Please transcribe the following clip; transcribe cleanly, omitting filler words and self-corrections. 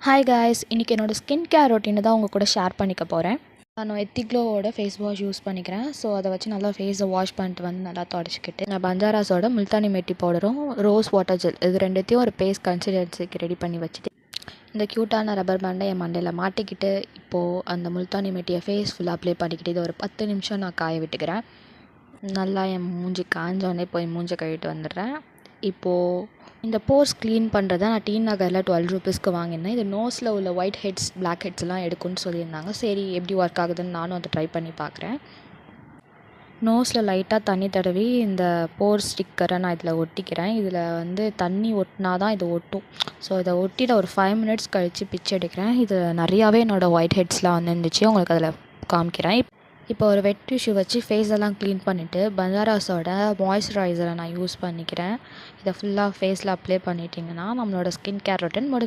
Hi guys, இன்றைக்கி என்னோடய skin care ரொட்டீனை தான் உங்கள் கூட ஷேர் பண்ணிக்க போகிறேன். நான் எத்திக்ளோவோட ஃபேஸ் வாஷ் யூஸ் பண்ணிக்கிறேன். ஸோ அதை வச்சு நல்லா ஃபேஸை வாஷ் பண்ணிட்டு வந்து நல்லா தொடச்சிக்கிட்டு நான் பஞ்சாராஸோட முல்தானி மெட்டி பவுடரும் ரோஸ் வாட்டர் ஜெல் இது ரெண்டுத்தையும் ஒரு பேஸ்ட் கன்சிஸ்டன்சிக்கு ரெடி பண்ணி வச்சுட்டு இந்த க்யூட்டான ரப்பர் பேண்டை என் மண்டையில் மாட்டிக்கிட்டு இப்போது அந்த முல்தானி மெட்டியை ஃபேஸ் ஃபுல்லாக அப்ளை பண்ணிக்கிட்டு இதை ஒரு 10 நிமிஷம் நான் காய விட்டுக்கிறேன். நல்லா என் மூஞ்சி காஞ்சோடனே போய் மூஞ்சை கழுவிட்டு வந்துடுறேன். இப்போது இந்த போர்ஸ் க்ளீன் பண்ணுறதை நான் டீ நகரில் 12 ரூபீஸ்க்கு வாங்கினேன். இது நோஸில் உள்ள ஒயிட் ஹெட்ஸ் பிளாக் ஹெட்ஸ்லாம் எடுக்கும்னு சொல்லியிருந்தாங்க. சரி எப்படி ஒர்க் ஆகுதுன்னு நானும் அதை ட்ரை பண்ணி பார்க்குறேன். நோஸில் லைட்டாக தண்ணி தடவி இந்த போர் ஸ்டிக்கரை நான் இதில் ஒட்டிக்கிறேன். இதில் வந்து தண்ணி ஒட்டினா தான் இது ஒட்டும். ஸோ இதை ஒட்டிட்டு ஒரு 5 மினிட்ஸ் கழித்து பிச்சு எடுக்கிறேன். இது நிறையாவே என்னோடய ஒயிட் ஹெட்ஸ்லாம் வந்துருந்துச்சு. உங்களுக்கு அதில் காமிக்கிறேன். இப்போ ஒரு வெட் டிஷ்யூ வச்சு ஃபேஸ் எல்லாம் க்ளீன் பண்ணிவிட்டு பஞ்சாராஸோட மாய்ஸ்சரைசரை நான் யூஸ் பண்ணிக்கிறேன். இதை ஃபுல்லாக ஃபேஸில் அப்ளை பண்ணிட்டிங்கன்னா நம்மளோட ஸ்கின் கேர் ரொட்டீன் முடிஞ்சு